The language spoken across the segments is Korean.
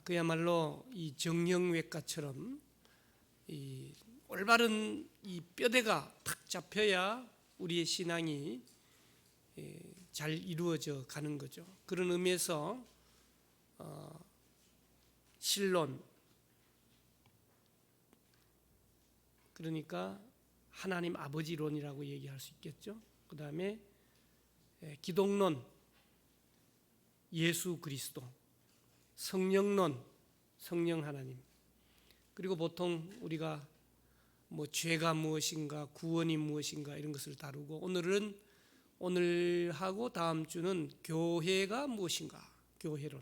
그야말로 이 정형외과처럼 이 올바른 이 뼈대가 탁 잡혀야 우리의 신앙이 잘 이루어져 가는 거죠. 그런 의미에서 신론, 그러니까 하나님 아버지론이라고 얘기할 수 있겠죠. 그 다음에 기독론, 예수 그리스도, 성령론, 성령 하나님, 그리고 보통 우리가 뭐 죄가 무엇인가, 구원이 무엇인가 이런 것을 다루고, 오늘하고 다음 주는 교회가 무엇인가, 교회론.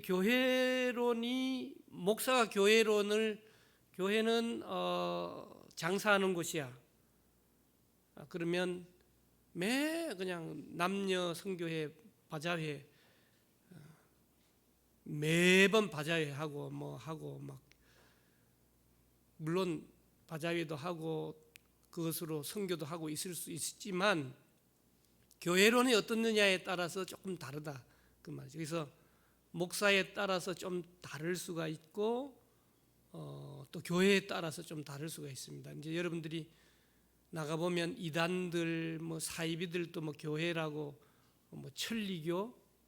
교회론이, 목사가 교회는 장사하는 곳이야. 그러면 그냥 남녀 성교회, 바자회, 매번 바자회 하고 막, 물론 바자회도 하고 그것으로 선교도 하고 있을 수 있지만 교회론이 어떻느냐에 따라서 조금 다르다 그 말이죠. 그래서 목사에 따라서 좀 다를 수가 있고 또 교회에 따라서 좀 다를 수가 있습니다. 이제 여러분들이 나가보면 이단들, 사이비들도 교회라고,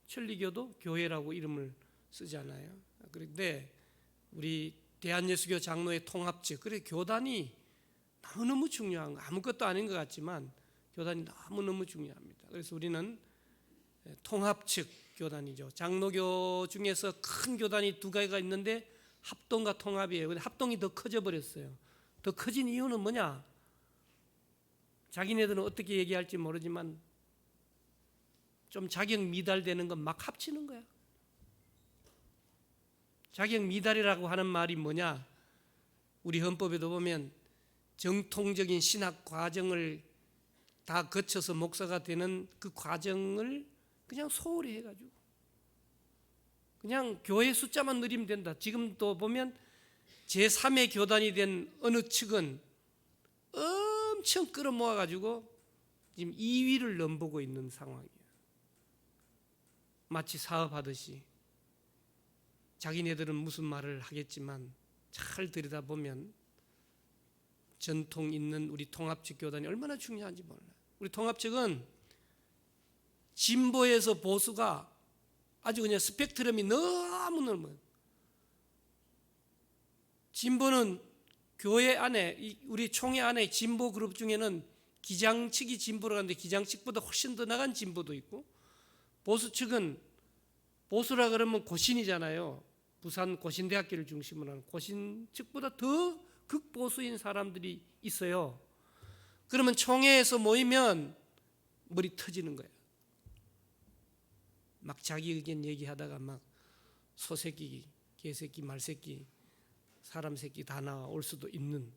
천리교도 교회라고 이름을 쓰잖아요. 그런데 우리 대한예수교 장로의 통합측, 그래 교단이 너무너무 중요한 거, 아무것도 아닌 것 같지만 교단이 너무너무 중요합니다. 그래서 우리는 통합측 교단이죠. 장로교 중에서 큰 교단이 두 가지가 있는데 합동과 통합이에요. 근데 합동이 더 커져 버렸어요. 더 커진 이유는 뭐냐? 자기네들은 어떻게 얘기할지 모르지만 좀 자격 미달되는 건 막 합치는 거야. 자격 미달이라고 하는 말이 뭐냐? 우리 헌법에도 보면 정통적인 신학 과정을 다 거쳐서 목사가 되는 그 과정을 그냥 소홀히 해가지고 그냥 교회 숫자만 늘리면 된다. 지금도 보면 제3의 교단이 된 어느 측은 엄청 끌어모아가지고 지금 2위를 넘보고 있는 상황이에요. 마치 사업하듯이 자기네들은 무슨 말을 하겠지만 잘 들여다보면 전통 있는 우리 통합측 교단이 얼마나 중요한지 몰라요. 우리 통합측은 진보에서 보수가 아주 그냥 스펙트럼이 너무 넓어요. 진보는 교회 안에, 우리 총회 안에 진보 그룹 중에는 기장측이 진보를 하는데 기장측보다 훨씬 더 나간 진보도 있고, 보수 측은, 보수라 그러면 고신이잖아요. 부산 고신대학교를 중심으로 하는 고신 측보다 더 극보수인 사람들이 있어요. 그러면 총회에서 모이면 머리 터지는 거예요. 막 자기 의견 얘기하다가 막 소새끼, 개새끼, 말새끼, 사람 새끼 다 나올 수도 있는,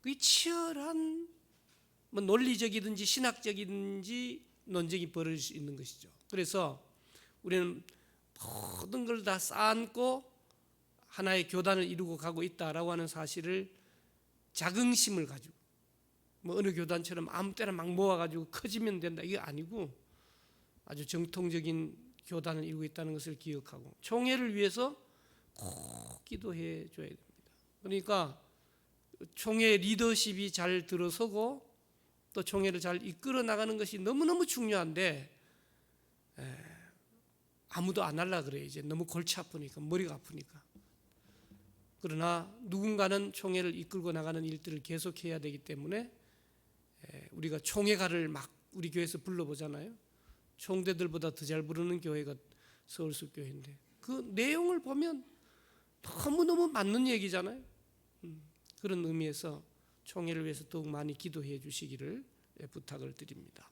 그 치열한 논리적이든지 신학적이든지 논쟁이 벌어질 수 있는 것이죠. 그래서 우리는 모든 걸 다 쌓고 하나의 교단을 이루고 가고 있다라고 하는 사실을 자긍심을 가지고, 어느 교단처럼 아무 때나 막 모아가지고 커지면 된다, 이게 아니고 아주 정통적인 교단을 이루고 있다는 것을 기억하고 총회를 위해서 꼭 기도해 줘야 됩니다. 그러니까 총회 리더십이 잘 들어서고 또 총회를 잘 이끌어 나가는 것이 너무너무 중요한데 아무도 안 하려고 그래요. 이제 너무 골치 아프니까, 머리가 아프니까. 그러나 누군가는 총회를 이끌고 나가는 일들을 계속해야 되기 때문에 우리가 총회가를 막 우리 교회에서 불러보잖아요. 총대들보다 더 잘 부르는 교회가 서울숲교회인데 그 내용을 보면 너무너무 맞는 얘기잖아요. 그런 의미에서 총회를 위해서 더욱 많이 기도해 주시기를 부탁을 드립니다.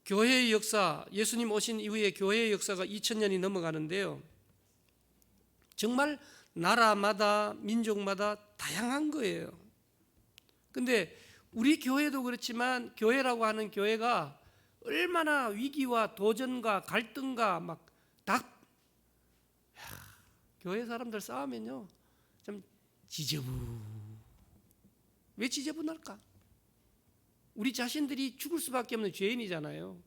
교회의 역사, 예수님 오신 이후에 교회의 역사가 2000년이 넘어가는데요, 정말 나라마다 민족마다 다양한 거예요. 근데 우리 교회도 그렇지만 교회라고 하는 교회가 얼마나 위기와 도전과 갈등과 교회 사람들 싸우면요 좀 왜 지저분할까? 우리 자신들이 죽을 수밖에 없는 죄인이잖아요.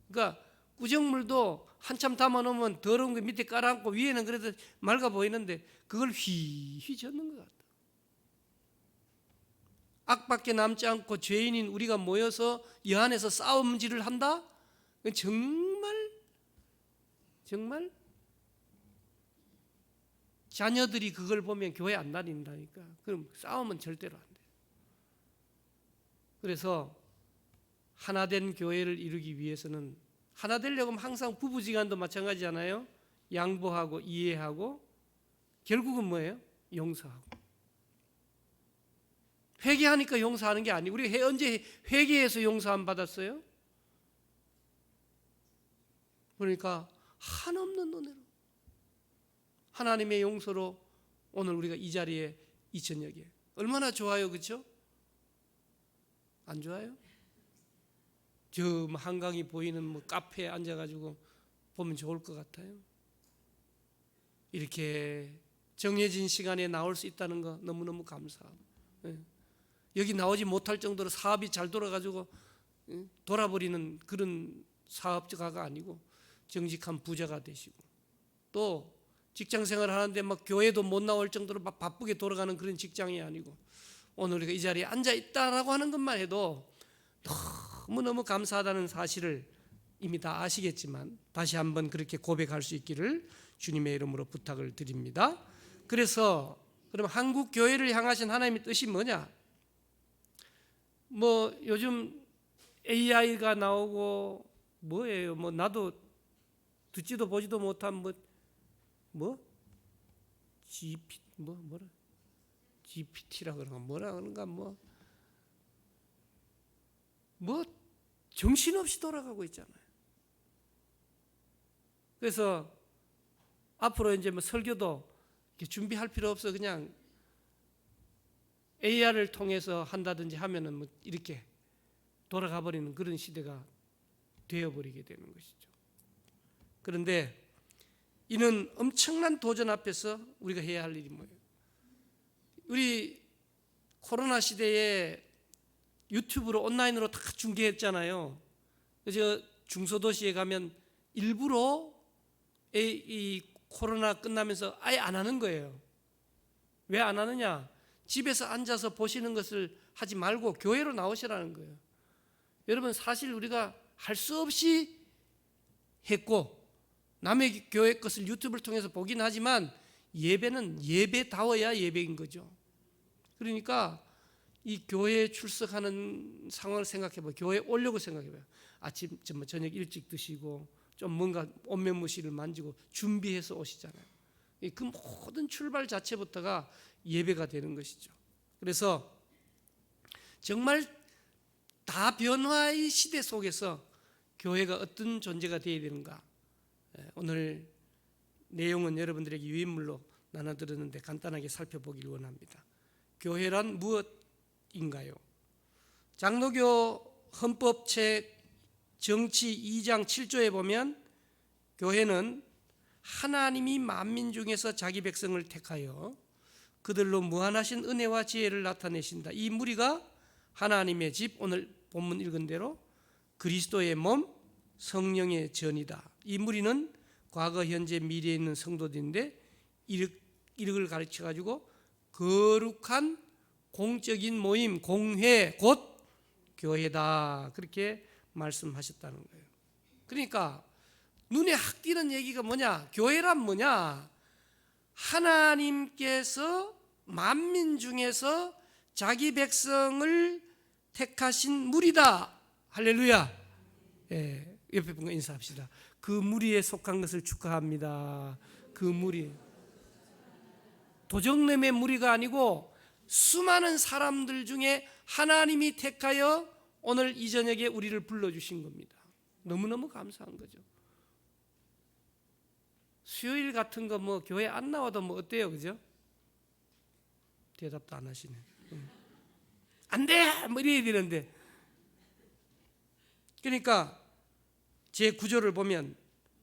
그러니까 꾸정물도 한참 담아놓으면 더러운 거 밑에 깔아앉고 위에는 그래도 맑아 보이는데 그걸 휘휘 젓는 것 같다. 악밖에 남지 않고 죄인인 우리가 모여서 이 안에서 싸움질을 한다? 정말 자녀들이 그걸 보면 교회 안 다닌다니까. 그럼 싸움은 절대로 안 돼. 그래서 하나된 교회를 이루기 위해서는, 하나 되려고 하면 항상 부부지간도 마찬가지잖아요. 양보하고 이해하고, 결국은 뭐예요? 용서하고. 회개하니까 용서하는 게 아니고, 우리 언제 회개해서 용서 안 받았어요? 그러니까 한없는 은혜로, 하나님의 용서로 오늘 우리가 이 자리에 2000여 개. 얼마나 좋아요, 그렇죠? 안 좋아요? 저 한강이 보이는 뭐 카페에 앉아가지고 보면 좋을 것 같아요. 이렇게 정해진 시간에 나올 수 있다는 거 너무너무 감사하고, 여기 나오지 못할 정도로 사업이 잘 돌아가지고 돌아버리는 그런 사업가가 아니고 정직한 부자가 되시고, 또 직장생활 하는데 막 교회도 못 나올 정도로 막 바쁘게 돌아가는 그런 직장이 아니고, 오늘 우리가 이 자리에 앉아 있다라고 하는 것만 해도 너무너무 감사하다는 사실을 이미 다 아시겠지만 다시 한번 그렇게 고백할 수 있기를 주님의 이름으로 부탁을 드립니다. 그래서 그럼 한국 교회를 향하신 하나님의 뜻이 뭐냐? 뭐 요즘 AI가 나오고 뭐예요? 뭐 나도 듣지도 보지도 못한 GPT라 그런가 뭐라 그런가 뭐 정신없이 돌아가고 있잖아요. 그래서 앞으로 이제 뭐 설교도 준비할 필요 없어, 그냥 AR을 통해서 한다든지 하면은 뭐 이렇게 돌아가 버리는 그런 시대가 되어버리게 되는 것이죠. 그런데 이는 엄청난 도전 앞에서 우리가 해야 할 일이 뭐예요? 우리 코로나 시대에 유튜브로 온라인으로 다 중계했잖아요. 그래서 중소도시에 가면 일부러 이 코로나 끝나면서 아예 안 하는 거예요. 왜 안 하느냐? 집에서 앉아서 보시는 것을 하지 말고 교회로 나오시라는 거예요. 여러분, 사실 우리가 할 수 없이 했고 남의 교회 것을 유튜브를 통해서 보긴 하지만 예배는 예배다워야 예배인 거죠. 그러니까 이 교회에 출석하는 상황을 생각해봐요. 교회에 오려고 생각해봐요. 아침, 저녁 일찍 드시고 좀 뭔가 옷매무시를 만지고 준비해서 오시잖아요. 그 모든 출발 자체부터가 예배가 되는 것이죠. 그래서 정말 다변화의 시대 속에서 교회가 어떤 존재가 되어야 되는가, 오늘 내용은 여러분들에게 유인물로 나눠드렸는데 간단하게 살펴보기를 원합니다. 교회란 무엇인가요? 장로교 헌법책 정치 2장 7조에 보면 교회는 하나님이 만민 중에서 자기 백성을 택하여 그들로 무한하신 은혜와 지혜를 나타내신다. 이 무리가 하나님의 집, 오늘 본문 읽은 대로 그리스도의 몸, 성령의 전이다. 이 무리는 과거, 현재, 미래에 있는 성도들인데 이력을 가르쳐가지고 거룩한 공적인 모임, 공회, 곧 교회다. 그렇게 말씀하셨다는 거예요. 그러니까 눈에 확 띄는 얘기가 뭐냐? 교회란 뭐냐? 하나님께서 만민 중에서 자기 백성을 택하신 무리다. 할렐루야. 예, 옆에 분과 인사합시다. 그 무리에 속한 것을 축하합니다. 그 무리, 도적놈의 무리가 아니고 수많은 사람들 중에 하나님이 택하여 오늘 이 저녁에 우리를 불러주신 겁니다. 너무너무 감사한 거죠. 수요일 같은 거 뭐 교회 안 나와도 뭐 어때요, 그죠? 대답도 안 하시네. 안 돼! 뭐 이래야 되는데. 그러니까 제 구조를 보면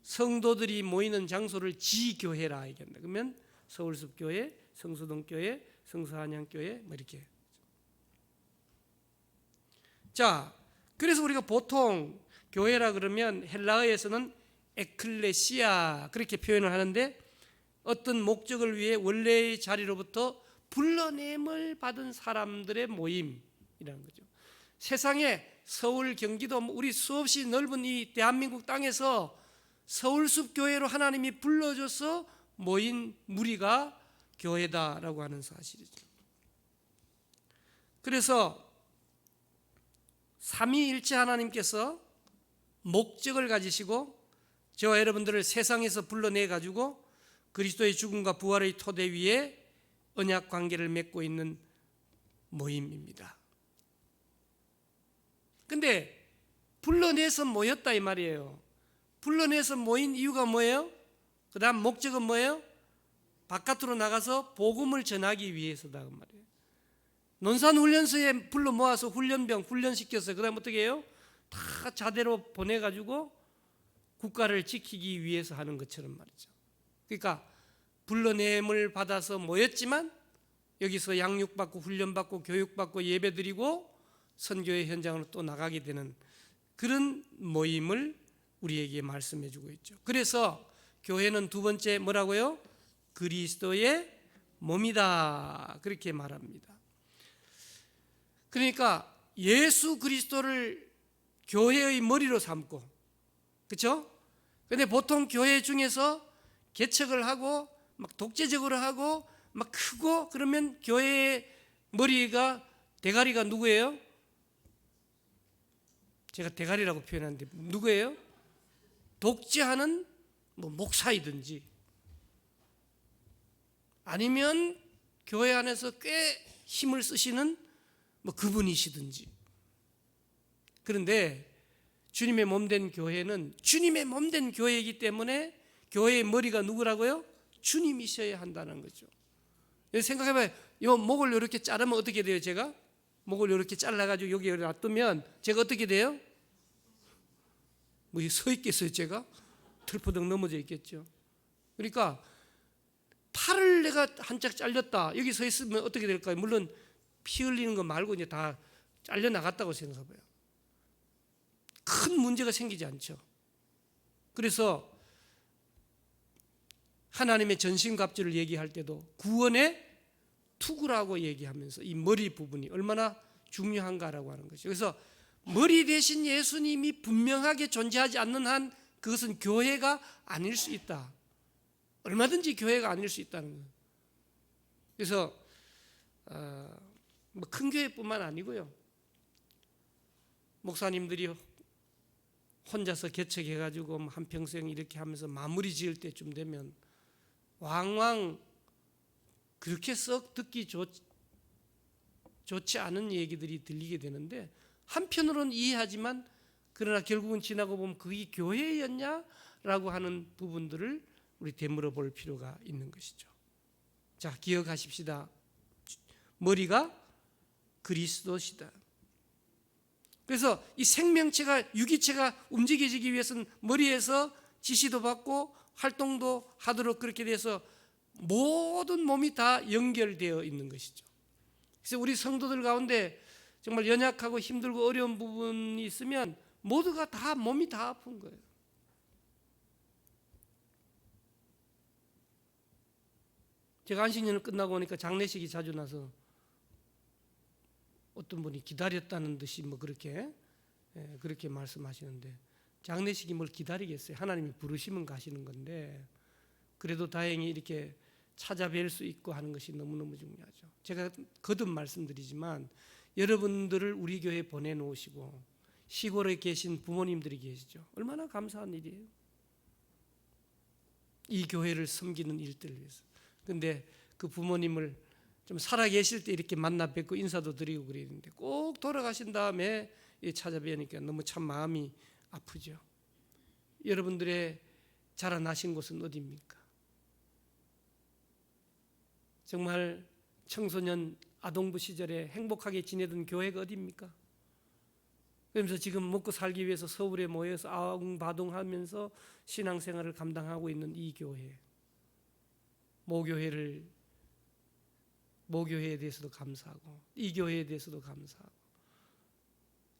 성도들이 모이는 장소를 지교회라 얘기한다. 그러면 서울숲교회, 성수동교회, 성수한양교회 뭐 이렇게. 자, 그래서 우리가 보통 교회라 그러면 헬라어에서는 에클레시아 그렇게 표현을 하는데 어떤 목적을 위해 원래의 자리로부터 불러냄을 받은 사람들의 모임이라는 거죠. 세상에 서울, 경기도 우리 수없이 넓은 이 대한민국 땅에서 서울숲 교회로 하나님이 불러줘서 모인 무리가 교회다라고 하는 사실이죠. 그래서 삼위일체 하나님께서 목적을 가지시고 저와 여러분들을 세상에서 불러내 가지고 그리스도의 죽음과 부활의 토대 위에 언약 관계를 맺고 있는 모임입니다. 근데 불러내서 모였다 이 말이에요. 불러내서 모인 이유가 뭐예요? 그 다음 목적은 뭐예요? 바깥으로 나가서 복음을 전하기 위해서다 그 말이에요. 논산훈련소에 불러 모아서 훈련병 훈련시켜서 그 다음 어떻게 해요? 다 자대로 보내가지고 국가를 지키기 위해서 하는 것처럼 말이죠. 그러니까 불러냄을 받아서 모였지만 여기서 양육받고 훈련받고 교육받고 예배드리고 선교의 현장으로 또 나가게 되는 그런 모임을 우리에게 말씀해 주고 있죠. 그래서 교회는 두 번째 뭐라고요? 그리스도의 몸이다 그렇게 말합니다. 그러니까 예수 그리스도를 교회의 머리로 삼고, 그렇죠? 근데 보통 교회 중에서 개척을 하고 막 독재적으로 하고 막 크고 그러면 교회의 머리가 대가리가 누구예요? 제가 대가리라고 표현하는데 누구예요? 독재하는 뭐 목사이든지 아니면 교회 안에서 꽤 힘을 쓰시는 뭐 그분이시든지. 그런데 주님의 몸된 교회는 주님의 몸된 교회이기 때문에 교회의 머리가 누구라고요? 주님이셔야 한다는 거죠. 생각해봐요. 이 목을 이렇게 자르면 어떻게 돼요? 제가 목을 이렇게 잘라가지고 여기 놔두면 제가 어떻게 돼요? 뭐 서 있겠어요? 제가 털포덕 넘어져 있겠죠. 그러니까 팔을 내가 한짝 잘렸다 여기 서 있으면 어떻게 될까요? 물론 피 흘리는 거 말고 이제 다 잘려 나갔다고 생각해봐요. 큰 문제가 생기지 않죠. 그래서 하나님의 전신갑주를 얘기할 때도 구원의 투구라고 얘기하면서 이 머리 부분이 얼마나 중요한가라고 하는 거죠. 그래서 머리 대신 예수님이 분명하게 존재하지 않는 한 그것은 교회가 아닐 수 있다. 얼마든지 교회가 아닐 수 있다는 거예요. 그래서 뭐 큰 교회뿐만 아니고요. 목사님들이 혼자서 개척해가지고 한평생 이렇게 하면서 마무리 지을 때쯤 되면 왕왕 그렇게 썩 듣기 좋지 않은 얘기들이 들리게 되는데 한편으로는 이해하지만 그러나 결국은 지나고 보면 그게 교회였냐라고 하는 부분들을 우리 되물어 볼 필요가 있는 것이죠. 자, 기억하십시다. 머리가 그리스도시다. 그래서 이 생명체가 유기체가 움직여지기 위해서는 머리에서 지시도 받고 활동도 하도록 그렇게 돼서 모든 몸이 다 연결되어 있는 것이죠. 그래서 우리 성도들 가운데 정말 연약하고 힘들고 어려운 부분이 있으면 모두가 다 몸이 다 아픈 거예요. 제가 안식년을 끝나고 오니까 장례식이 자주 나서 어떤 분이 기다렸다는 듯이 뭐 그렇게 말씀하시는데 장례식이 뭘 기다리겠어요. 하나님이 부르시면 가시는 건데 그래도 다행히 이렇게 찾아뵐 수 있고 하는 것이 너무너무 중요하죠. 제가 거듭 말씀드리지만 여러분들을 우리 교회에 보내놓으시고 시골에 계신 부모님들이 계시죠. 얼마나 감사한 일이에요. 이 교회를 섬기는 일들을 위해서. 그런데 그 부모님을 좀 살아계실 때 이렇게 만나 뵙고 인사도 드리고 그랬는데 꼭 돌아가신 다음에 찾아뵈니까 너무 참 마음이 아프죠. 여러분들의 자라나신 곳은 어디입니까? 정말 청소년 아동부 시절에 행복하게 지내던 교회가 어디입니까? 그러면서 지금 먹고 살기 위해서 서울에 모여서 아웅바둥하면서 신앙생활을 감당하고 있는 이 교회, 모교회에 대해서도 감사하고 이 교회에 대해서도 감사하고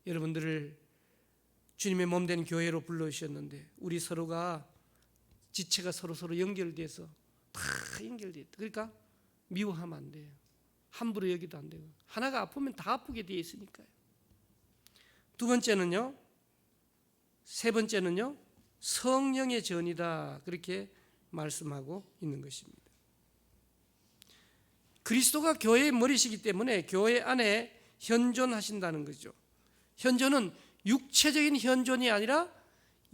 여러분들을 주님의 몸된 교회로 불러주셨는데 우리 서로가 지체가 서로 연결돼서 다 연결돼 있다. 그러니까 미워하면 안 돼요. 함부로 여기도 안 되고 하나가 아프면 다 아프게 되어 있으니까요. 세 번째는요 성령의 전이다 그렇게 말씀하고 있는 것입니다. 그리스도가 교회의 머리시기 때문에 교회 안에 현존하신다는 거죠. 현존은 육체적인 현존이 아니라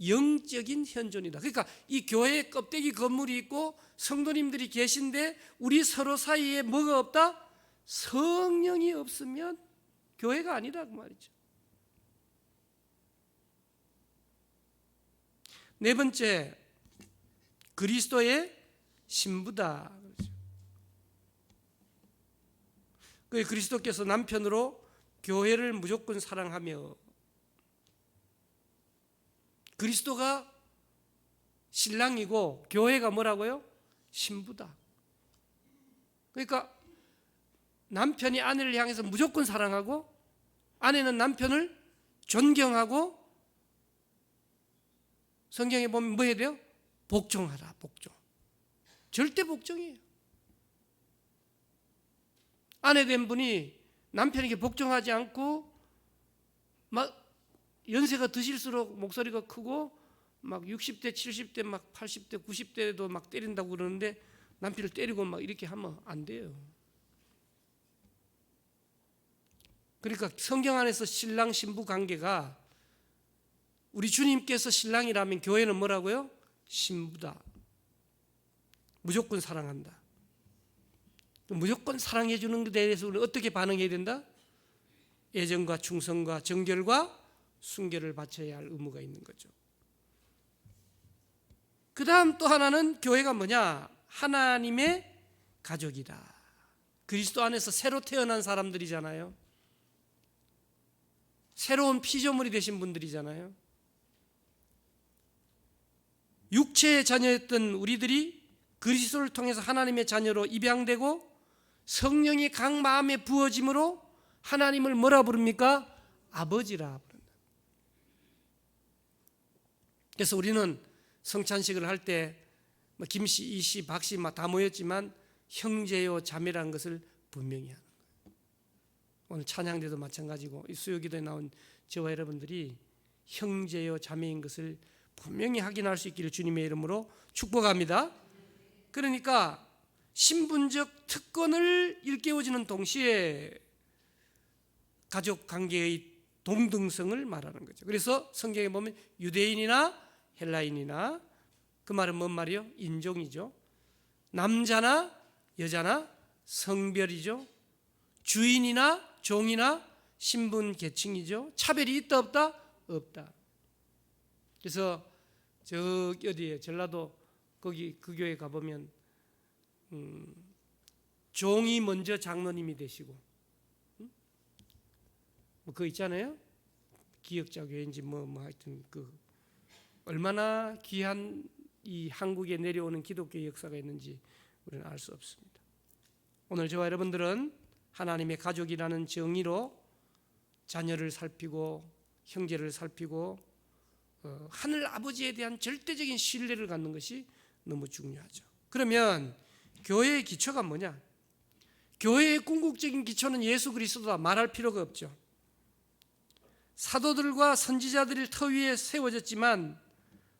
영적인 현존이다. 그러니까 이 교회에 껍데기 건물이 있고 성도님들이 계신데 우리 서로 사이에 뭐가 없다? 성령이 없으면 교회가 아니다 그 말이죠. 네 번째, 그리스도의 신부다. 그리스도께서 남편으로 교회를 무조건 사랑하며 그리스도가 신랑이고 교회가 뭐라고요? 신부다. 그러니까 남편이 아내를 향해서 무조건 사랑하고 아내는 남편을 존경하고 성경에 보면 뭐 해야 돼요? 복종하라, 복종. 절대 복종이에요. 아내 된 분이 남편에게 복종하지 않고 막 연세가 드실수록 목소리가 크고 막 60대, 70대, 막 80대, 90대도 막 때린다고 그러는데 남편을 때리고 막 이렇게 하면 안 돼요. 그러니까 성경 안에서 신랑 신부 관계가 우리 주님께서 신랑이라면 교회는 뭐라고요? 신부다. 무조건 사랑한다. 무조건 사랑해 주는 것에 대해서 우리는 어떻게 반응해야 된다? 애정과 충성과 정결과 순결을 바쳐야 할 의무가 있는 거죠. 그 다음 또 하나는 교회가 뭐냐? 하나님의 가족이다. 그리스도 안에서 새로 태어난 사람들이잖아요. 새로운 피조물이 되신 분들이잖아요. 육체의 자녀였던 우리들이 그리스도를 통해서 하나님의 자녀로 입양되고 성령이 각 마음에 부어짐으로 하나님을 뭐라 부릅니까? 아버지라 부른다. 그래서 우리는 성찬식을 할 때 김씨, 이씨, 박씨 다 모였지만 형제요 자매라는 것을 분명히 하는 거예요. 오늘 찬양대도 마찬가지고 수요기도에 나온 저와 여러분들이 형제요 자매인 것을 분명히 확인할 수 있기를 주님의 이름으로 축복합니다. 그러니까 신분적 특권을 일깨워주는 동시에 가족 관계의 동등성을 말하는 거죠. 그래서 성경에 보면 유대인이나 헬라인이나 그 말은 뭔 말이요? 인종이죠. 남자나 여자나 성별이죠. 주인이나 종이나 신분 계층이죠. 차별이 있다 없다? 없다. 그래서 저 어디에 전라도 거기 그 교회 가보면 종이 먼저 장로님이 되시고 뭐 그거 있잖아요. 기역자 교회인지 뭐 하여튼 그 얼마나 귀한 이 한국에 내려오는 기독교 역사가 있는지 우리는 알 수 없습니다. 오늘 저와 여러분들은 하나님의 가족이라는 정의로 자녀를 살피고 형제를 살피고 하늘 아버지에 대한 절대적인 신뢰를 갖는 것이 너무 중요하죠. 그러면 교회의 기초가 뭐냐? 교회의 궁극적인 기초는 예수 그리스도다. 말할 필요가 없죠. 사도들과 선지자들의 터 위에 세워졌지만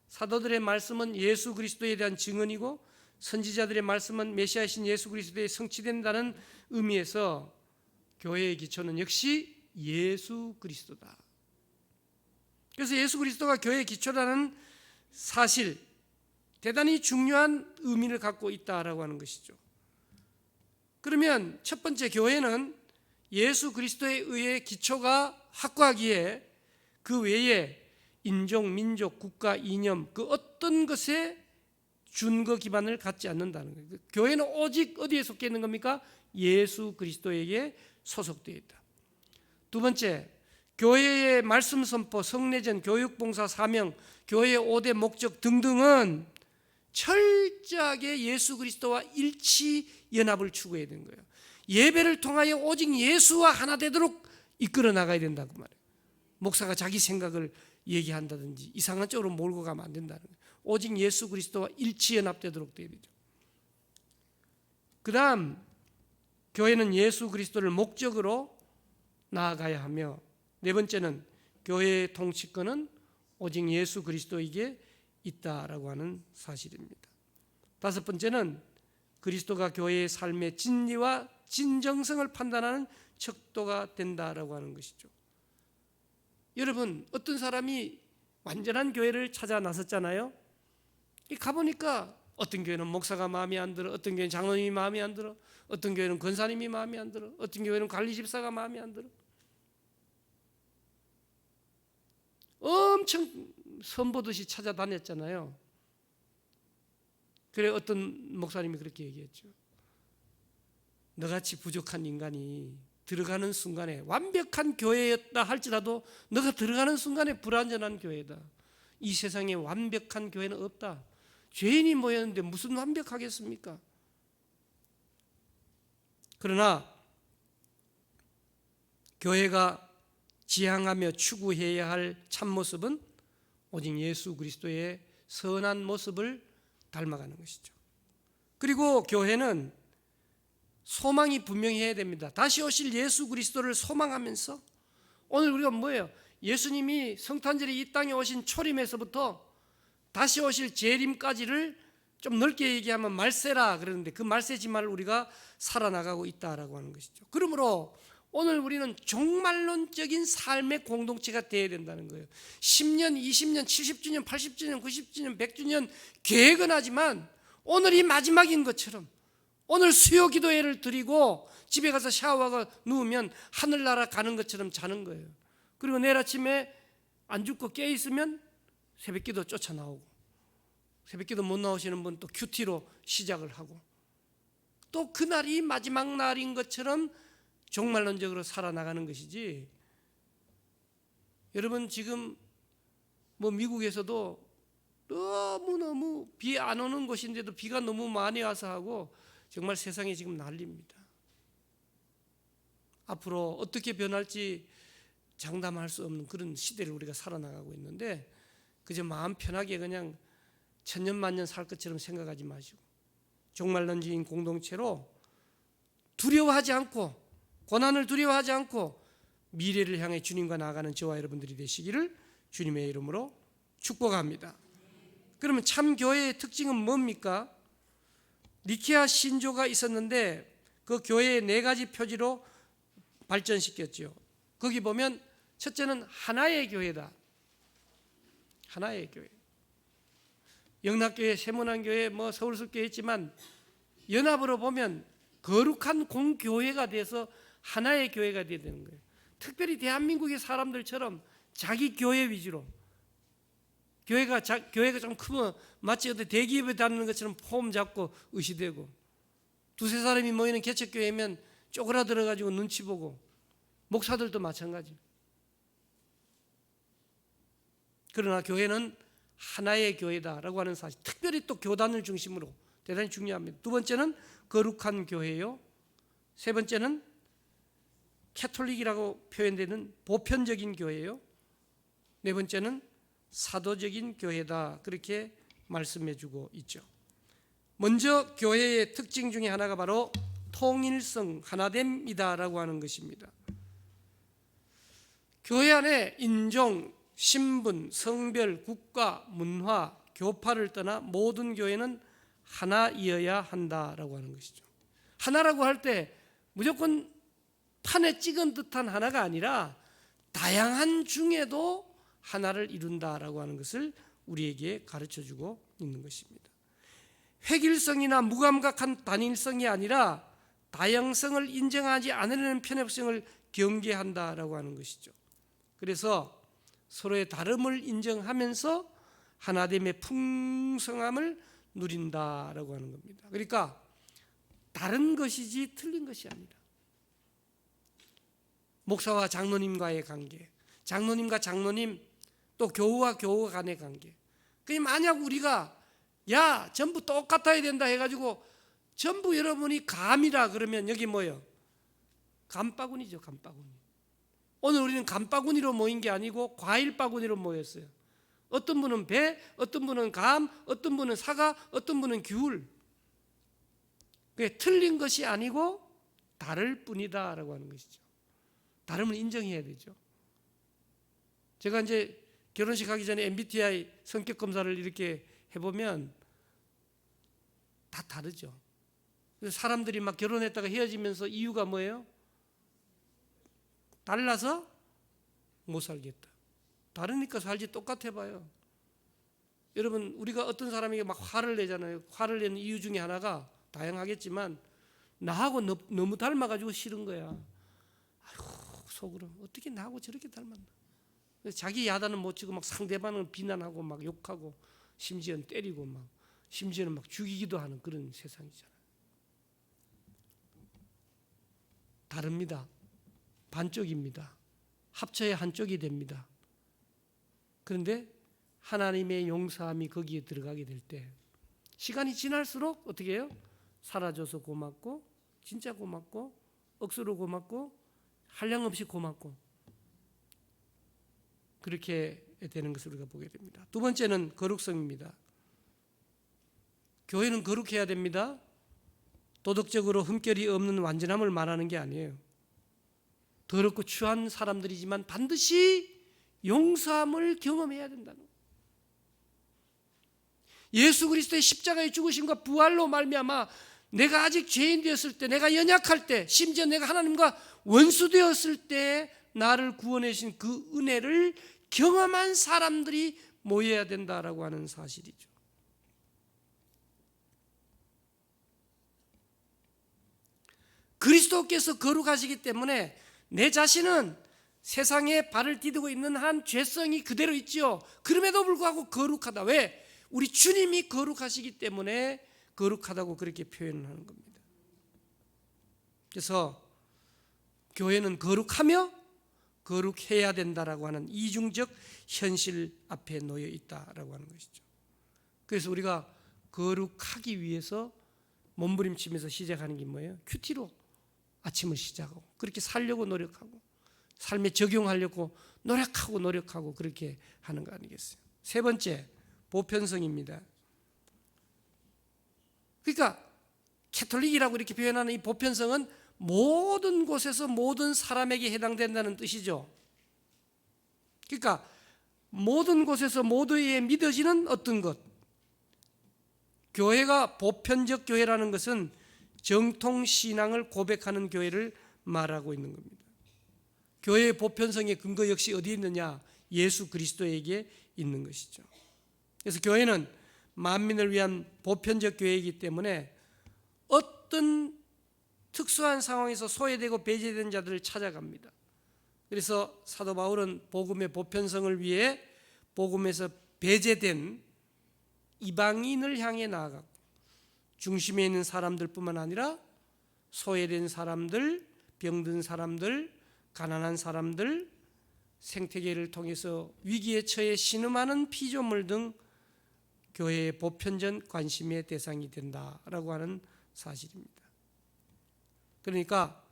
사도들의 말씀은 예수 그리스도에 대한 증언이고 선지자들의 말씀은 메시아이신 예수 그리스도에 성취된다는 의미에서 교회의 기초는 역시 예수 그리스도다. 그래서 예수 그리스도가 교회의 기초라는 사실, 대단히 중요한 의미를 갖고 있다라고 하는 것이죠. 그러면 첫 번째, 교회는 예수 그리스도에 의해 기초가 확고하기에 그 외에 인종, 민족, 국가, 이념 그 어떤 것에 준거 기반을 갖지 않는다는 거예요. 교회는 오직 어디에 속해 있는 겁니까? 예수 그리스도에게 소속되어 있다. 두 번째, 교회의 말씀 선포, 성례전, 교육봉사 사명, 교회의 5대 목적 등등은 철저하게 예수 그리스도와 일치 연합을 추구해야 되는 거예요. 예배를 통하여 오직 예수와 하나 되도록 이끌어 나가야 된다고 말해요. 목사가 자기 생각을 얘기한다든지 이상한 쪽으로 몰고 가면 안 된다는 거예요. 오직 예수 그리스도와 일치연합되도록 되어야 되죠. 그 다음 교회는 예수 그리스도를 목적으로 나아가야 하며, 네 번째는 교회의 통치권은 오직 예수 그리스도에게 있다라고 하는 사실입니다. 다섯 번째는 그리스도가 교회의 삶의 진리와 진정성을 판단하는 척도가 된다라고 하는 것이죠. 여러분, 어떤 사람이 완전한 교회를 찾아 나섰잖아요. 가보니까 어떤 교회는 목사가 마음에 안 들어, 어떤 교회는 장로님이 마음에 안 들어, 어떤 교회는 권사님이 마음에 안 들어, 어떤 교회는 관리집사가 마음에 안 들어. 엄청 선보듯이 찾아다녔잖아요. 그래 어떤 목사님이 그렇게 얘기했죠. 너같이 부족한 인간이 들어가는 순간에, 완벽한 교회였다 할지라도 너가 들어가는 순간에 불완전한 교회다. 이 세상에 완벽한 교회는 없다. 죄인이 모였는데 무슨 완벽하겠습니까? 그러나 교회가 지향하며 추구해야 할 참모습은 오직 예수 그리스도의 선한 모습을 닮아가는 것이죠. 그리고 교회는 소망이 분명해야 됩니다. 다시 오실 예수 그리스도를 소망하면서, 오늘 우리가 뭐예요? 예수님이 성탄절에 이 땅에 오신 초림에서부터 다시 오실 재림까지를 좀 넓게 얘기하면 말세라 그러는데, 그 말세지만을 우리가 살아나가고 있다라고 하는 것이죠. 그러므로 오늘 우리는 종말론적인 삶의 공동체가 되어야 된다는 거예요. 10년, 20년, 70주년, 80주년, 90주년, 100주년 계획은 하지만 오늘이 마지막인 것처럼, 오늘 수요 기도회를 드리고 집에 가서 샤워하고 누우면 하늘나라 가는 것처럼 자는 거예요. 그리고 내일 아침에 안 죽고 깨있으면 새벽기도 쫓아나오고, 새벽기도 못 나오시는 분 또 큐티로 시작을 하고, 또 그날이 마지막 날인 것처럼 종말론적으로 살아나가는 것이지. 여러분, 지금 미국에서도 너무너무 비 안 오는 곳인데도 비가 너무 많이 와서 하고, 정말 세상이 지금 난립니다. 앞으로 어떻게 변할지 장담할 수 없는 그런 시대를 우리가 살아나가고 있는데, 그저 마음 편하게 그냥 천년만년 살 것처럼 생각하지 마시고 종말론적인 공동체로 두려워하지 않고, 고난을 두려워하지 않고 미래를 향해 주님과 나아가는 저와 여러분들이 되시기를 주님의 이름으로 축복합니다. 그러면 참 교회의 특징은 뭡니까? 니케아 신조가 있었는데 그 교회의 네 가지 표지로 발전시켰죠. 거기 보면 첫째는 하나의 교회다. 하나의 교회. 영락교회, 세문안교회, 서울숲교회 있지만 연합으로 보면 거룩한 공교회가 돼서 하나의 교회가 되어야 되는 거예요. 특별히 대한민국의 사람들처럼 자기 교회 위주로, 교회가 좀 크면 마치 어떤 대기업에 다니는 것처럼 폼 잡고 의시되고, 두세 사람이 모이는 개척교회면 쪼그라들어가지고 눈치 보고, 목사들도 마찬가지. 그러나 교회는 하나의 교회다라고 하는 사실, 특별히 또 교단을 중심으로 대단히 중요합니다. 두 번째는 거룩한 교회요. 세 번째는 캐톨릭이라고 표현되는 보편적인 교회요. 네 번째는 사도적인 교회다, 그렇게 말씀해주고 있죠. 먼저 교회의 특징 중에 하나가 바로 통일성, 하나됨이다라고 하는 것입니다. 교회 안에 인종, 신분, 성별, 국가, 문화, 교파를 떠나 모든 교회는 하나이어야 한다라고 하는 것이죠. 하나라고 할 때 무조건 판에 찍은 듯한 하나가 아니라 다양한 중에도 하나를 이룬다라고 하는 것을 우리에게 가르쳐주고 있는 것입니다. 획일성이나 무감각한 단일성이 아니라 다양성을 인정하지 않으려는 편협성을 경계한다라고 하는 것이죠. 그래서 서로의 다름을 인정하면서 하나됨의 풍성함을 누린다라고 하는 겁니다. 그러니까 다른 것이지 틀린 것이 아니라, 목사와 장로님과의 관계, 장로님과 장로님, 또 교우와 교우 간의 관계. 그게 만약 우리가 전부 똑같아야 된다 해가지고 전부 여러분이 감이라 그러면 여기 뭐예요? 감바구니죠, 감바구니. 오늘 우리는 감바구니로 모인 게 아니고 과일 바구니로 모였어요. 어떤 분은 배, 어떤 분은 감, 어떤 분은 사과, 어떤 분은 귤. 그게 틀린 것이 아니고 다를 뿐이다라고 하는 것이죠. 다름을 인정해야 되죠. 제가 이제 결혼식 하기 전에 MBTI 성격 검사를 이렇게 해보면 다 다르죠. 그래서 사람들이 막 결혼했다가 헤어지면서 이유가 뭐예요? 달라서 못 살겠다. 다르니까 살지 똑같아 봐요. 여러분, 우리가 어떤 사람에게 막 화를 내잖아요. 화를 내는 이유 중에 하나가 다양하겠지만 나하고 너무 닮아가지고 싫은 거야. 아이고, 속으로 어떻게 나하고 저렇게 닮았나. 그래서 자기 야단은 못 치고 막 상대방을 비난하고 막 욕하고 심지어는 때리고 막 심지어는 막 죽이기도 하는 그런 세상이잖아요. 다릅니다. 반쪽입니다. 합쳐야 한쪽이 됩니다. 그런데 하나님의 용서함이 거기에 들어가게 될 때 시간이 지날수록 어떻게 해요? 사라져서 고맙고 진짜 고맙고 억수로 고맙고 한량없이 고맙고 그렇게 되는 것을 우리가 보게 됩니다. 두 번째는 거룩성입니다. 교회는 거룩해야 됩니다. 도덕적으로 흠결이 없는 완전함을 말하는 게 아니에요. 더럽고 추한 사람들이지만 반드시 용서함을 경험해야 된다는 거예요. 예수 그리스도의 십자가의 죽으심과 부활로 말미암아 내가 아직 죄인 되었을 때, 내가 연약할 때, 심지어 내가 하나님과 원수 되었을 때 나를 구원해 주신 그 은혜를 경험한 사람들이 모여야 된다라고 하는 사실이죠. 그리스도께서 거룩하시기 때문에 내 자신은 세상에 발을 디디고 있는 한 죄성이 그대로 있죠. 그럼에도 불구하고 거룩하다. 왜? 우리 주님이 거룩하시기 때문에 거룩하다고 그렇게 표현을 하는 겁니다. 그래서 교회는 거룩하며 거룩해야 된다라고 하는 이중적 현실 앞에 놓여 있다라고 하는 것이죠. 그래서 우리가 거룩하기 위해서 몸부림치면서 시작하는 게 뭐예요? 큐티로 아침을 시작하고 그렇게 살려고 노력하고 삶에 적용하려고 노력하고 그렇게 하는 거 아니겠어요? 세 번째, 보편성입니다. 그러니까 캐톨릭이라고 이렇게 표현하는 이 보편성은 모든 곳에서 모든 사람에게 해당된다는 뜻이죠. 그러니까 모든 곳에서 모두에게 믿어지는 어떤 것. 교회가 보편적 교회라는 것은 정통 신앙을 고백하는 교회를 말하고 있는 겁니다. 교회의 보편성의 근거 역시 어디에 있느냐? 예수 그리스도에게 있는 것이죠. 그래서 교회는 만민을 위한 보편적 교회이기 때문에 어떤 특수한 상황에서 소외되고 배제된 자들을 찾아갑니다. 그래서 사도 바울은 복음의 보편성을 위해 복음에서 배제된 이방인을 향해 나아가고 중심에 있는 사람들뿐만 아니라 소외된 사람들, 병든 사람들, 가난한 사람들, 생태계를 통해서 위기에 처해 신음하는 피조물 등 교회의 보편적 관심의 대상이 된다라고 하는 사실입니다. 그러니까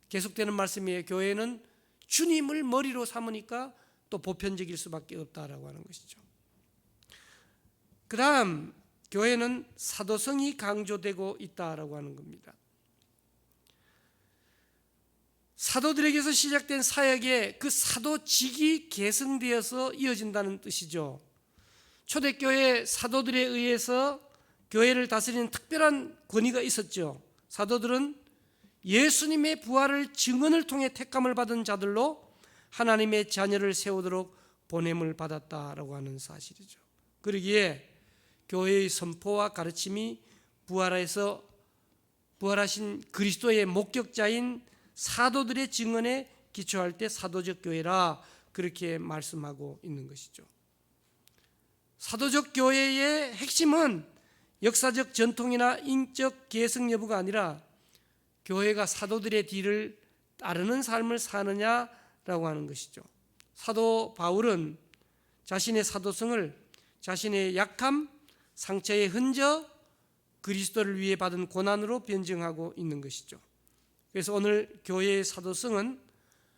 계속되는 말씀이에요. 교회는 주님을 머리로 삼으니까 또 보편적일 수밖에 없다라고 하는 것이죠. 그 다음 교회는 사도성이 강조되고 있다라고 하는 겁니다. 사도들에게서 시작된 사역에 그 사도직이 계승되어서 이어진다는 뜻이죠. 초대교회 사도들에 의해서 교회를 다스리는 특별한 권위가 있었죠. 사도들은 예수님의 부활을 증언을 통해 택감을 받은 자들로 하나님의 자녀를 세우도록 보냄을 받았다라고 하는 사실이죠. 그러기에 교회의 선포와 가르침이 부활하신 그리스도의 목격자인 사도들의 증언에 기초할 때 사도적 교회라 그렇게 말씀하고 있는 것이죠. 사도적 교회의 핵심은 역사적 전통이나 인적 계승 여부가 아니라 교회가 사도들의 뒤를 따르는 삶을 사느냐라고 하는 것이죠. 사도 바울은 자신의 사도성을 자신의 약함, 상처의 흔적, 그리스도를 위해 받은 고난으로 변증하고 있는 것이죠. 그래서 오늘 교회의 사도성은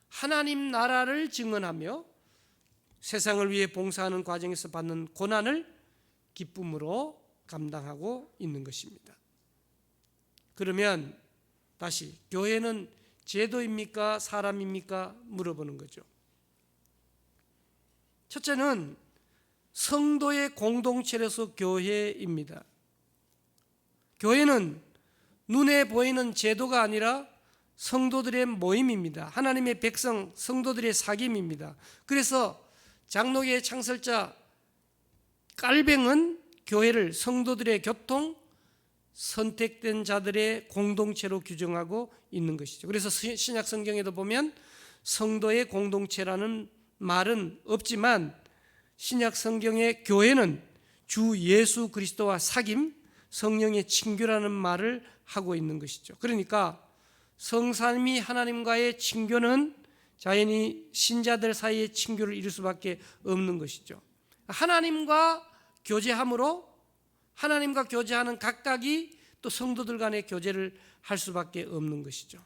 하나님 나라를 증언하며 세상을 위해 봉사하는 과정에서 받는 고난을 기쁨으로 감당하고 있는 것입니다. 그러면 다시 교회는 제도입니까? 사람입니까? 물어보는 거죠. 첫째는 성도의 공동체로서 교회입니다. 교회는 눈에 보이는 제도가 아니라 성도들의 모임입니다. 하나님의 백성, 성도들의 사귐입니다. 그래서 장로교의 창설자 깔뱅은 교회를 성도들의 교통, 선택된 자들의 공동체로 규정하고 있는 것이죠. 그래서 신약 성경에도 보면 성도의 공동체라는 말은 없지만 신약 성경의 교회는 주 예수 그리스도와 사귐, 성령의 친교라는 말을 하고 있는 것이죠. 그러니까 성삼위 하나님과의 친교는 자연히 신자들 사이의 친교를 이룰 수밖에 없는 것이죠. 하나님과 교제함으로 하나님과 교제하는 각각이 또 성도들 간의 교제를 할 수밖에 없는 것이죠.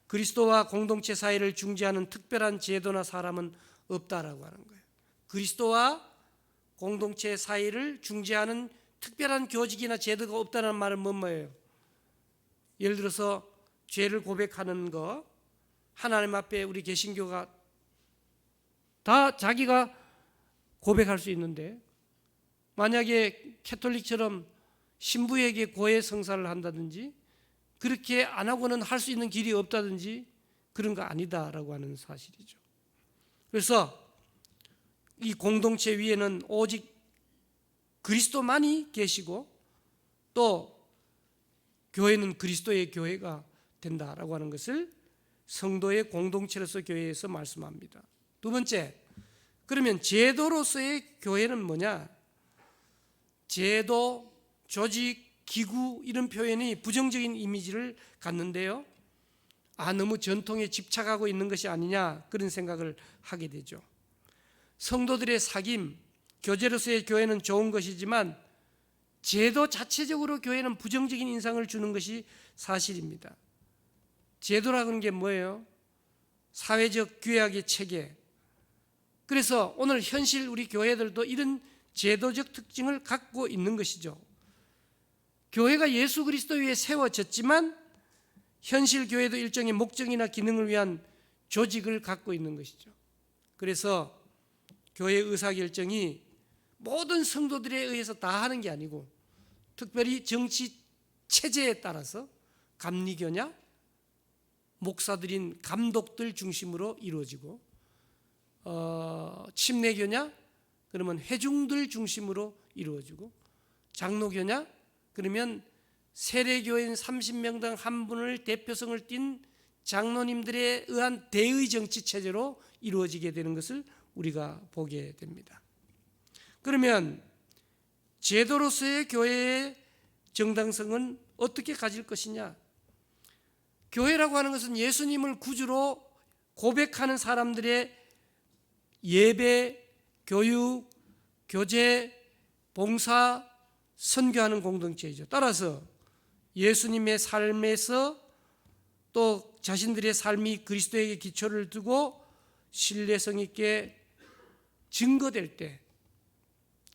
그리스도와 공동체 사이를 중재하는 특별한 제도나 사람은 없다라고 하는 거예요. 그리스도와 공동체 사이를 중재하는 특별한 교직이나 제도가 없다는 말은 뭐예요? 예를 들어서 죄를 고백하는 거, 하나님 앞에 우리 개신교가 다 자기가 고백할 수 있는데 만약에 캐톨릭처럼 신부에게 고해 성사를 한다든지 그렇게 안 하고는 할 수 있는 길이 없다든지 그런 거 아니다라고 하는 사실이죠. 그래서 이 공동체 위에는 오직 그리스도만이 계시고 또 교회는 그리스도의 교회가 된다라고 하는 것을 성도의 공동체로서 교회에서 말씀합니다. 두 번째, 그러면 제도로서의 교회는 뭐냐? 제도, 조직, 기구 이런 표현이 부정적인 이미지를 갖는데요. 너무 전통에 집착하고 있는 것이 아니냐 그런 생각을 하게 되죠. 성도들의 사귐, 교제로서의 교회는 좋은 것이지만 제도 자체적으로 교회는 부정적인 인상을 주는 것이 사실입니다. 제도라는 게 뭐예요? 사회적 규약의 체계. 그래서 오늘 현실 우리 교회들도 이런 제도적 특징을 갖고 있는 것이죠. 교회가 예수 그리스도 위에 세워졌지만 현실 교회도 일종의 목적이나 기능을 위한 조직을 갖고 있는 것이죠. 그래서 교회 의사결정이 모든 성도들에 의해서 다 하는 게 아니고 특별히 정치 체제에 따라서 감리교냐, 목사들인 감독들 중심으로 이루어지고 침례교냐, 그러면 회중들 중심으로 이루어지고 장로교냐, 그러면 세례교인 30명당 한 분을 대표성을 띤 장로님들에 의한 대의 정치 체제로 이루어지게 되는 것을 우리가 보게 됩니다. 그러면 제도로서의 교회의 정당성은 어떻게 가질 것이냐? 교회라고 하는 것은 예수님을 구주로 고백하는 사람들의 예배, 교육, 교제, 봉사, 선교하는 공동체이죠. 따라서 예수님의 삶에서 또 자신들의 삶이 그리스도에게 기초를 두고 신뢰성 있게 증거될 때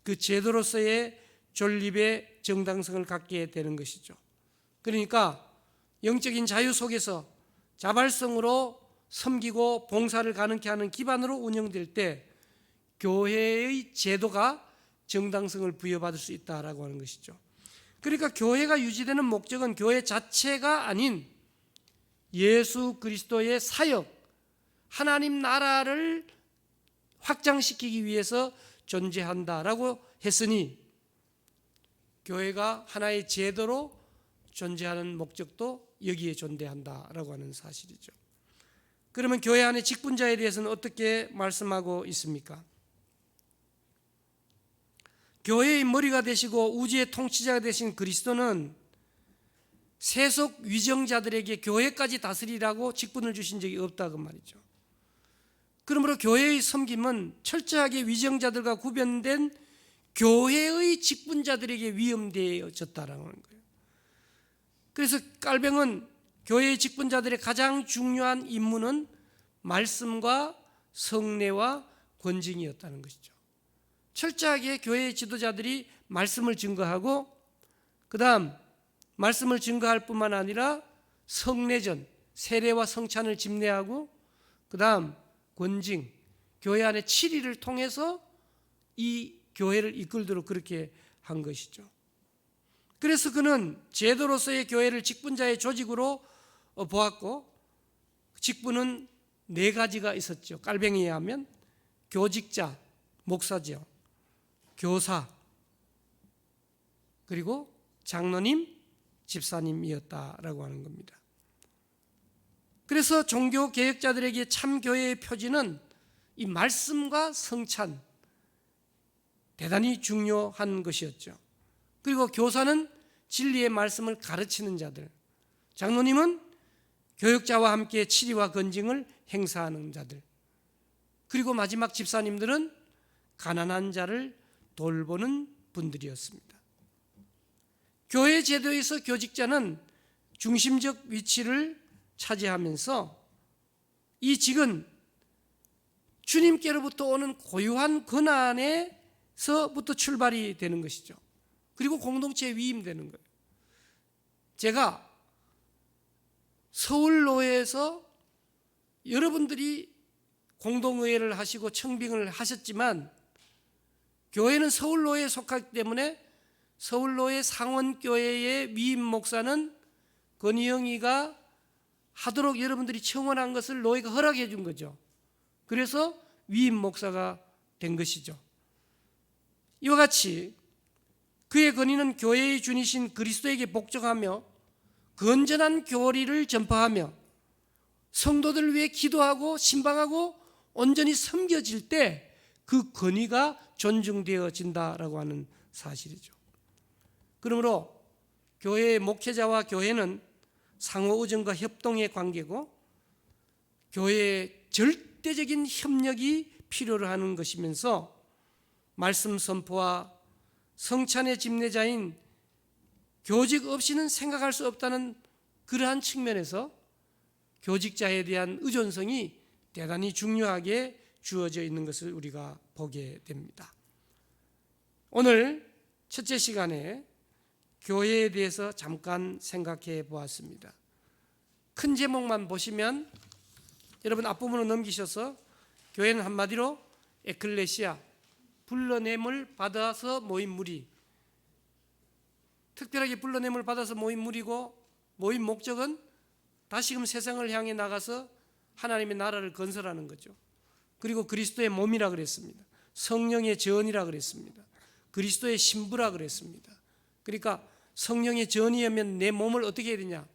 그 제도로서의 존립의 정당성을 갖게 되는 것이죠. 그러니까 영적인 자유 속에서 자발성으로 섬기고 봉사를 가능케 하는 기반으로 운영될 때 교회의 제도가 정당성을 부여받을 수 있다라고 하는 것이죠. 그러니까 교회가 유지되는 목적은 교회 자체가 아닌 예수 그리스도의 사역, 하나님 나라를 확장시키기 위해서 존재한다라고 했으니 교회가 하나의 제도로 존재하는 목적도 여기에 존재한다라고 하는 사실이죠. 그러면 교회 안의 직분자에 대해서는 어떻게 말씀하고 있습니까? 교회의 머리가 되시고 우주의 통치자가 되신 그리스도는 세속 위정자들에게 교회까지 다스리라고 직분을 주신 적이 없다고 말이죠. 그러므로 교회의 섬김은 철저하게 위정자들과 구별된 교회의 직분자들에게 위임되어졌다라는 거예요. 그래서 깔병은 교회의 직분자들의 가장 중요한 임무는 말씀과 성례와 권징이었다는 것이죠. 철저하게 교회의 지도자들이 말씀을 증거하고, 그 다음 말씀을 증거할 뿐만 아니라 성례전, 세례와 성찬을 집례하고, 그 다음 권징, 교회 안에 치리를 통해서 이 교회를 이끌도록 그렇게 한 것이죠. 그래서 그는 제도로서의 교회를 직분자의 조직으로 보았고, 직분은 4가지가 있었죠. 깔뱅이에 하면 교직자, 목사죠, 교사, 그리고 장로님, 집사님이었다라고 하는 겁니다. 그래서 종교 개혁자들에게 참 교회의 표지는 이 말씀과 성찬, 대단히 중요한 것이었죠. 그리고 교사는 진리의 말씀을 가르치는 자들, 장로님은 교역자와 함께 치리와 건징을 행사하는 자들, 그리고 마지막 집사님들은 가난한 자를 돌보는 분들이었습니다. 교회 제도에서 교직자는 중심적 위치를 차지하면서 이 직은 주님께로부터 오는 고유한 권한에서부터 출발이 되는 것이죠. 그리고 공동체에 위임되는 거예요. 제가 서울노회에서 여러분들이 공동의회를 하시고 청빙을 하셨지만, 교회는 서울노회에 속하기 때문에 서울노회 상원교회의 위임 목사는 건희영이가 하도록 여러분들이 청원한 것을 노회가 허락해 준 거죠. 그래서 위임 목사가 된 것이죠. 이와 같이 그의 건의는 교회의 주니신 그리스도에게 복종하며 건전한 교리를 전파하며 성도들을 위해 기도하고 신방하고 온전히 섬겨질 때 그 건의가 존중되어진다라고 하는 사실이죠. 그러므로 교회의 목회자와 교회는 상호 의존과 협동의 관계고, 교회의 절대적인 협력이 필요로 하는 것이면서 말씀 선포와 성찬의 집례자인 교직 없이는 생각할 수 없다는 그러한 측면에서 교직자에 대한 의존성이 대단히 중요하게 주어져 있는 것을 우리가 보게 됩니다. 오늘 첫째 시간에 교회에 대해서 잠깐 생각해 보았습니다. 큰 제목만 보시면 여러분 앞부분으로 넘기셔서, 교회는 한마디로 에클레시아, 불러냄을 받아서 모인 무리, 특별하게 불러냄을 받아서 모인 무리고, 모인 목적은 다시금 세상을 향해 나가서 하나님의 나라를 건설하는 거죠. 그리고 그리스도의 몸이라 그랬습니다. 성령의 전이라 그랬습니다. 그리스도의 신부라 그랬습니다. 그러니까 성령의 전이면 내 몸을 어떻게 해야 되냐?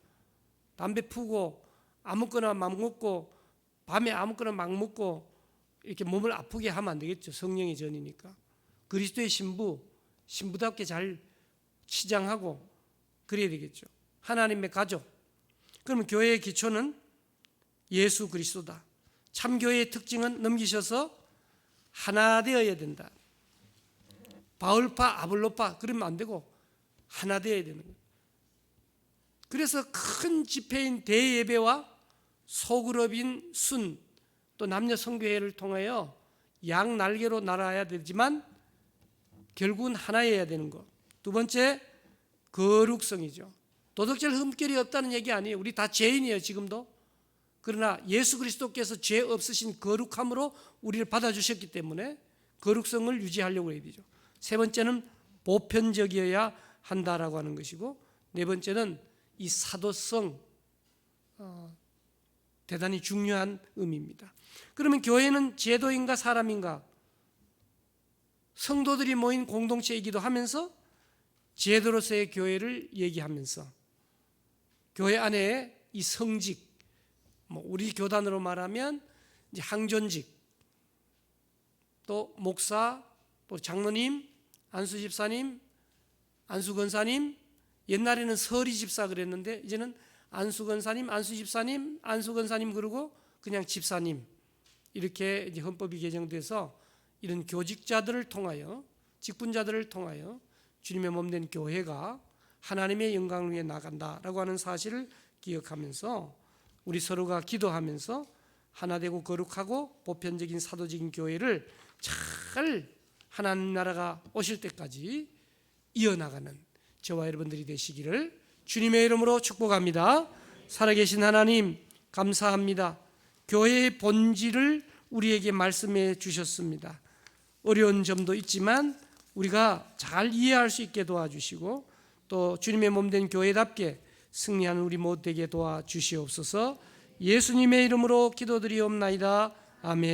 담배 피우고 아무거나 막 먹고 밤에 아무거나 막 먹고 이렇게 몸을 아프게 하면 안 되겠죠. 성령의 전이니까. 그리스도의 신부답게 잘 치장하고 그래야 되겠죠. 하나님의 가족. 그러면 교회의 기초는 예수 그리스도다. 참교회의 특징은 넘기셔서 하나 되어야 된다. 바울파, 아볼로파 그러면 안 되고 하나 되어야 되는 거예요. 그래서 큰 집회인 대예배와 소그룹인 순, 또 남녀 성교회를 통하여 양 날개로 날아야 되지만 결국은 하나여야 되는 것. 두 번째, 거룩성이죠. 도덕질 흠결이 없다는 얘기 아니에요. 우리 다 죄인이에요, 지금도. 그러나 예수 그리스도께서 죄 없으신 거룩함으로 우리를 받아주셨기 때문에 거룩성을 유지하려고 해야 되죠. 세 번째는 보편적이어야 한다라고 하는 것이고, 네 번째는 이 사도성, 대단히 중요한 의미입니다. 그러면 교회는 제도인가 사람인가? 성도들이 모인 공동체이기도 하면서 제도로서의 교회를 얘기하면서 교회 안에 이 성직, 우리 교단으로 말하면 이제 항존직, 또 목사, 또 장로님, 안수집사님, 안수건사님, 옛날에는 서리집사 그랬는데 이제는 안수건사님, 안수집사님, 안수건사님, 그러고 그냥 집사님, 이렇게 이제 헌법이 개정돼서 이런 교직자들을 통하여, 직분자들을 통하여 주님의 몸된 교회가 하나님의 영광을 위해 나간다라고 하는 사실을 기억하면서 우리 서로가 기도하면서 하나 되고 거룩하고 보편적인 사도적인 교회를 잘 하나님 나라가 오실 때까지 이어나가는 저와 여러분들이 되시기를 주님의 이름으로 축복합니다. 살아계신 하나님 감사합니다. 교회의 본질을 우리에게 말씀해 주셨습니다. 어려운 점도 있지만 우리가 잘 이해할 수 있게 도와주시고 또 주님의 몸된 교회답게 승리하는 우리 모두 되게 도와주시옵소서. 예수님의 이름으로 기도드리옵나이다. 아멘.